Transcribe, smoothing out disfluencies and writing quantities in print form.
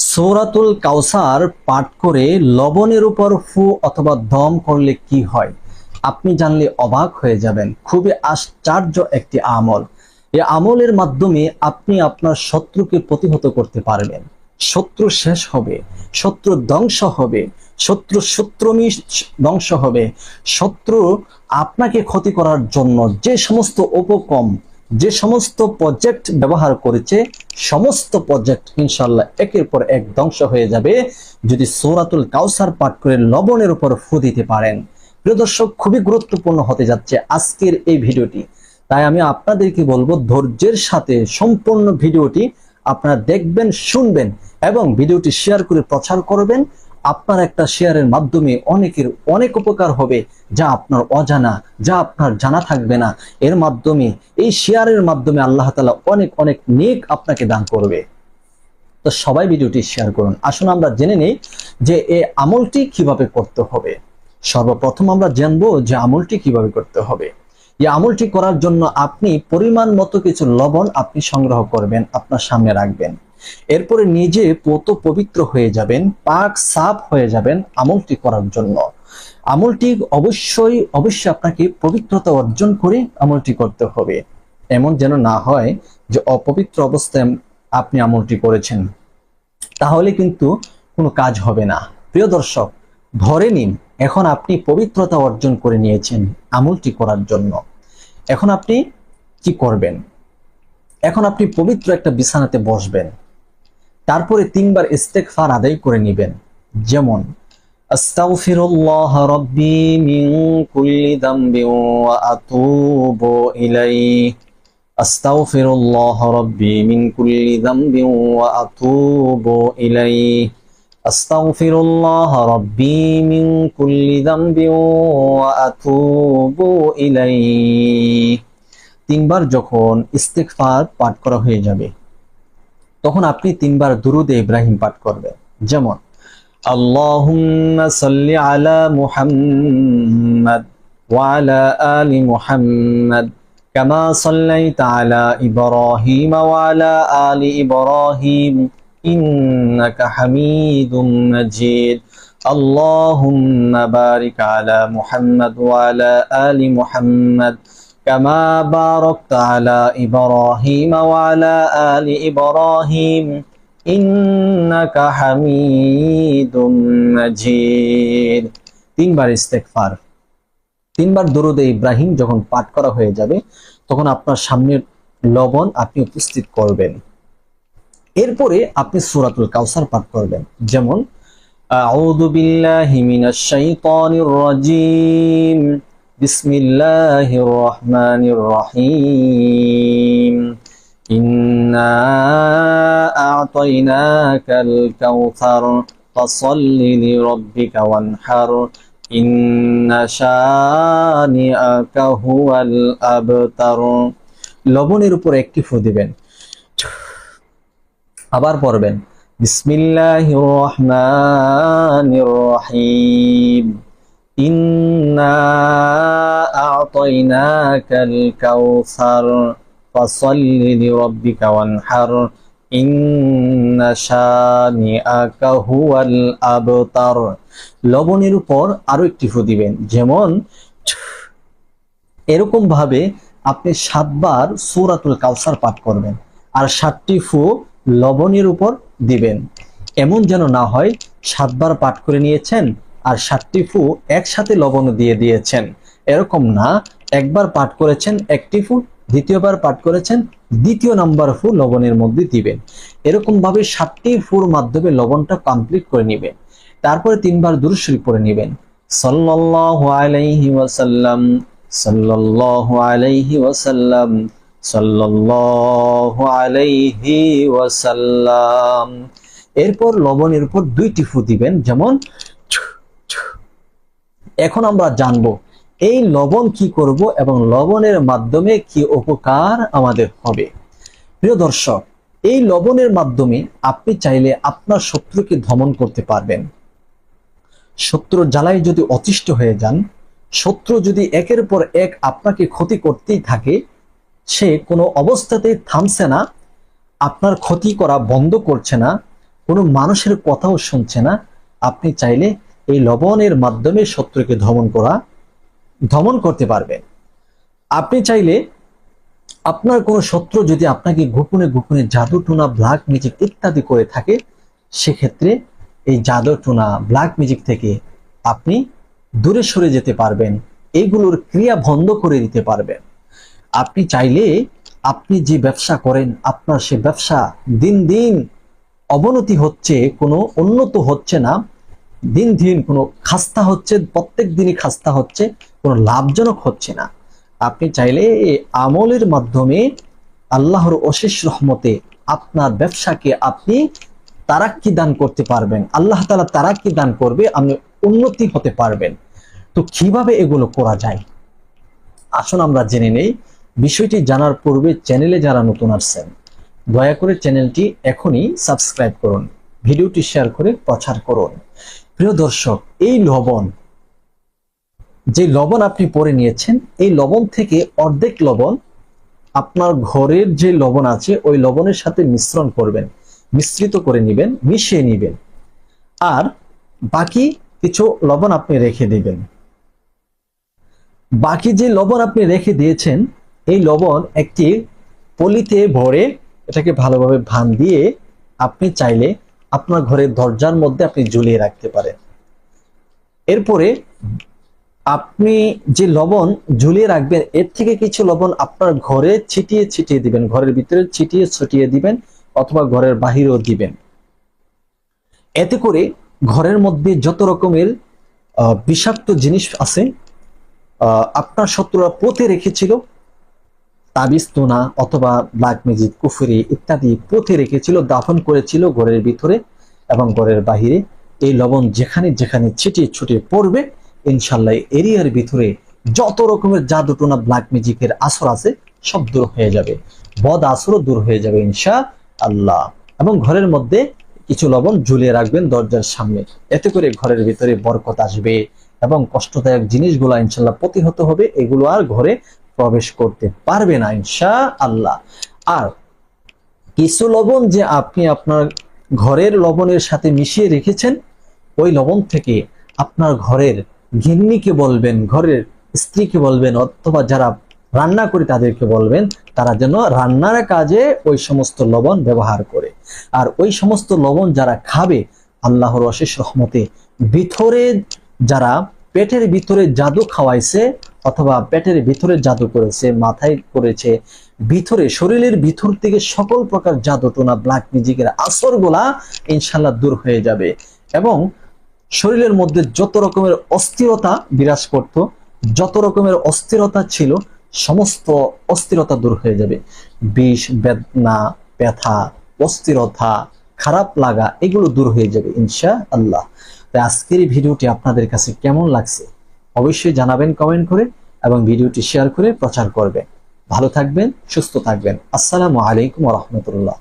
সূরাতুল কাউসার পাঠ করে লবণের উপর ফু অথবা দম করলে কি হয় আপনি জানলে অবাক হয়ে যাবেন। খুবই আশ্চর্য একটি আমল। এই আমলের মাধ্যমে আপনি আপনার শত্রুকে প্রতিহত করতে পারবেন। শত্রু শেষ হবে, শত্রু ধ্বংস হবে, শত্রুমি ধ্বংস হবে। শত্রু আপনাকে ক্ষতি করার জন্য যে সমস্ত উপক্রম, যে সমস্ত প্রজেক্ট ব্যবহার করেছে, সমস্ত প্রজেক্ট ইনশাআল্লাহ একের পর এক ধ্বংস হয়ে যাবে যদি সূরাতুল কাউসার পাঠ করে লবণের উপর ফু দিতে পারেন। প্রিয় দর্শক, খুবই গুরুত্বপূর্ণ হতে যাচ্ছে আজকের এই ভিডিওটি। তাই আমি আপনাদেরকে বলবো ধৈর্যের সাথে সম্পূর্ণ ভিডিওটি আপনারা দেখবেন, শুনবেন এবং ভিডিওটি শেয়ার করে প্রচার করবেন। আপনার একটা শেয়ারের মাধ্যমে অনেকের অনেক উপকার হবে, যা আপনার অজানা, যা আপনার জানা থাকবে না। এর মাধ্যমে, এই শেয়ারের মাধ্যমে আল্লাহ তাআলা অনেক অনেক নেক আপনাকে দান করবে। তো সবাই ভিডিওটি শেয়ার করুন। আসুন আমরা জেনে নেই যে এই আমলটি কিভাবে করতে হবে। সর্বপ্রথম আমরা জানবো যে আমলটি কিভাবে করতে হবে। এই আমলটি করার জন্য আপনি পরিমাণ মতো কিছু লবণ আপনি সংগ্রহ করবেন, আপনার সামনে রাখবেন। এরপরে নিজে পবিত্র হয়ে যাবেন, পাক সাফ হয়ে যাবেন আমলটি করার জন্য। আমলটি অবশ্যই আপনাকে পবিত্রতা অর্জন করে আমলটি করতে হবে। এমন যেন না হয় যে অপবিত্র অবস্থায় আপনি আমলটি করেছেন, তাহলে কিন্তু কোনো কাজ হবে না। প্রিয় দর্শক, ধরে নিন এখন আপনি পবিত্রতা অর্জন করে নিয়েছেন আমলটি করার জন্য। এখন আপনি কি করবেন? এখন আপনি পবিত্র একটা বিছানাতে বসবেন, তারপরে 3 বার ইস্তেগফার আদায় করে নেবেন। যেমন আস্তাগফিরুল্লাহ রাব্বি মিন কুল্লি যামবি ওয়া আতুবু ইলাইহি, আস্তাগফিরুল্লাহ রাব্বি মিন কুল্লি যামবি ওয়া আতুবু ইলাইহি, আস্তাগফিরুল্লাহ রাব্বি মিন কুল্লি যামবি ওয়া আতুবু ইলাইহি। 3 বার যখন ইস্তেগফার পাঠ করা হয়ে যাবে, তখন আপনি 3 বার দুরুদে ইব্রাহিম পাঠ করবেন। যেমন আল্লাহুম্মা সাল্লি আলা মুহাম্মাদ ওয়া আলা আলি মুহাম্মাদ কামা সাল্লাইতা আলা ইব্রাহিম ওয়া আলা আলি ইব্রাহিম ইন্নাকা হামিদুম মাজিদ। আল্লাহুম্মা বারিক আলা মুহাম্মাদ ওয়া আলা আলি মুহাম্মাদ كما باركت على إبراهيم وعلى آل إبراهيم إنك حميد مجيد। 3 বার ইস্তেগফার, 3 বার দরুদে ইব্রাহিম যখন পাঠ করা হয়ে যাবে, তখন আপনার সামনে লবণ আপনি উপস্থিত করবেন। এরপরে আপনি সূরাতুল কাউসার পাঠ করবেন। যেমন আউযু বিল্লাহি মিনাশ শাইতানির রাজীম, বিসমিল্লাহির রহমানির রহিম, ইন্না আ'তাইনাকাল কাউসার ফাসাল্লি লিরাব্বিকা ওয়ানহার ইন্না শানিআকা হুয়াল আবতার। লবণের উপর একটি ফু দিবেন, আবার পড়বেন বিসমিল্লাহির রহমানির রহিম, ইন্না আ'তাইনাকাল কাউসার ফাসাল্লি লিরাব্বিকা ওয়ানহার ইন্না শানিআকা হুয়াল আবতার। লবণের উপর আরো একটি ফু দিবেন। যেমন এরকম ভাবে আপনি 7 বার সূরাতুল কাউসার পাঠ করবেন আর 7টি ফু লবণের উপর দিবেন। এমন যেন না হয় 7 বার পাঠ করে নিয়েছেন আর 7টি ফু একসাথে লবণ দিয়ে দিয়েছেন, এরকম না। একবার পাঠ করেছেন একটি ফু, দ্বিতীয়বার পাঠ করেছেন দ্বিতীয় নাম্বার ফু লবণের মধ্যে দিবেন। এরকম ভাবে 7টি ফুর মাধ্যমে লবণটা কমপ্লিট করে নেবেন। তারপরে 3 বার দুরূদ শরীফ পড়ে নেবেন। সাল্লাল্লাহু আলাইহি ওয়াসাল্লাম, সাল্লাল্লাহু আলাইহি ওয়াসাল্লাম, সাল্লাল্লাহু আলাইহি ওয়াসাল্লাম। এরপর লবণের উপর 2টি ফু দিবেন। যেমন এখন আমরা জানবো এই লবণ কি করব এবং লবণের মাধ্যমে কি উপকার আমাদের হবে। প্রিয় দর্শক, এই লবণের মাধ্যমে আপনি চাইলে আপনার শত্রুকে দমন করতে পারবেন। শত্রুর জ্বালায় যদি অতিষ্ঠ হয়ে যান, শত্রু যদি একের পর এক আপনাকে ক্ষতি করতেই থাকে, সে কোনো অবস্থাতেই থামছে না, আপনার ক্ষতি করা বন্ধ করছে না, কোনো মানুষের কথাও শুনছে না, আপনি চাইলে এই লবণের মাধ্যমে শত্রুকে দমন করতে পারবেন। আপনি চাইলে আপনার কোনো শত্রু যদি আপনাকে গোপনে গোপনে জাদু টুনা, ব্ল্যাক ম্যাজিক ইত্যাদি করে থাকে, সেক্ষেত্রে এই জাদু টুনা, ব্ল্যাক ম্যাজিক থেকে আপনি দূরে সরে যেতে পারবেন, এইগুলোর ক্রিয়া বন্ধ করে দিতে পারবেন। আপনি চাইলে আপনি যে ব্যবসা করেন, আপনার সে ব্যবসা দিন দিন অবনতি হচ্ছে, কোনো উন্নত হচ্ছে না, দিন দিন কোনো খাস্তা হচ্ছে, প্রত্যেক দিনই খাস্তা হচ্ছে, কোনো লাভজনক হচ্ছে না, আপনি চাইলে এই আমলের মাধ্যমে আল্লাহর অশেষ রহমতে আপনার ব্যবসাকে আপনি তারাক্কি দান করতে পারবেন। আল্লাহ তাআলা তারাক্কি দান করবে, আপনি উন্নতি হতে পারবেন। তো কিভাবে এগুলো করা যায়, আসুন আমরা জেনে নেই। বিষয়টি জানার পূর্বে চ্যানেলে যারা নতুন আসছেন, দয়া করে চ্যানেলটি এখনই সাবস্ক্রাইব করুন, ভিডিওটি শেয়ার করে প্রচার করুন। প্রিয় দর্শক, এই লবণ, যে লবণ আপনি পরে নিয়েছেন, এই লবণ থেকে অর্ধেক লবণ আপনার ঘরের যে লবণ আছে ওই লবণের সাথে মিশ্রণ করবেন, মিশ্রিত করে নেবেন, মিশিয়ে নেবেন। আর বাকি কিছু লবণ আপনি রেখে দিবেন। বাকি যে লবণ আপনি রেখে দিয়েছেন, এই লবণ একটি পলিতে ভরে এটাকে ভালোভাবে ভান দিয়ে আপনি চাইলে আপনার ঘরের দরজার মধ্যে আপনি ঝুলিয়ে রাখতে পারেন। এরপরে আপনি যে লবণ ঝুলিয়ে রাখবেন, এর থেকে কিছু লবণ আপনার ঘরে ছিটিয়ে ছিটিয়ে দিবেন, ঘরের ভিতরে ছিটিয়ে ছিটিয়ে দিবেন অথবা ঘরের বাহিরেও দিবেন। এতে করে ঘরের মধ্যে যত রকমের বিষাক্ত জিনিস আছে, আপনার শত্রুরা পুঁতে রেখেছিল, তাবিজ তোনা অথবা ব্ল্যাক ম্যাজিক, কুফরি ইত্যাদি পুঁতে রেখেছিল, দাফন করেছিল ঘরের ভিতরে এবং ঘরের বাহিরে, এই লবণ যেখানে যেখানে ছিটিয়ে ছুটিয়ে পড়বে, ইনশাল্লাহ এরিয়ার ভিতরে যত রকমের জাদু টোনা, ব্ল্যাক ম্যাজিকের আসর আছে সব দূর হয়ে যাবে, বদ আসরও দূর হয়ে যাবে ইনশাআল্লাহ। এবং ঘরের মধ্যে কিছু লবণ ঝুলিয়ে রাখবেন দরজার সামনে, এতে করে ঘরের ভিতরে বরকত আসবে এবং কষ্টদায়ক জিনিসগুলো ইনশাল্লাহ প্রতিহত হবে, এগুলো আর ঘরে প্রবেশ করতে পারবে না ইনশাআল্লাহ। আর কিছু লবণ যে আপনি আপনার ঘরের লবণের সাথে মিশিয়ে রেখেছেন, ওই লবণ থেকে আপনার ঘরের গিন্নিকে বলবেন, ঘরের স্ত্রীকে বলবেন, অথবা যারা রান্না করে তাদেরকে বলবেন, তারা যেন রান্নার কাজে ওই সমস্ত লবণ ব্যবহার করে। আর ওই সমস্ত লবণ যারা খাবে, আল্লাহর অশেষ রহমতে ভিতরে যারা পেটের ভিতরে জাদু খাওয়াইছে অথবা পেটের ভিতরে জাদু করেছে, মাথায় করেছে, ভিতরে শরীরের ভিতর থেকে সকল প্রকার জাদু টোনা, ব্ল্যাক ম্যাজিকের আসরগুলা ইনশাল্লাহ দূর হয়ে যাবে এবং শরীরের মধ্যে যত রকমের অস্থিরতা বিরাজ করত, যত রকমের অস্থিরতা ছিল, সমস্ত অস্থিরতা দূর হয়ে যাবে। বিষ, বেদনা, ব্যথা, অস্থিরতা, খারাপ লাগা, এগুলো দূর হয়ে যাবে ইনশাআল্লাহ। তাই আজকের এই ভিডিওটি আপনাদের কাছে কেমন লাগছে অবশ্যই জানাবেন কমেন্ট করে এবং ভিডিওটি শেয়ার করে প্রচার করবেন। ভালো থাকবেন, সুস্থ থাকবেন। আসসালামু আলাইকুম ওয়া রাহমাতুল্লাহ।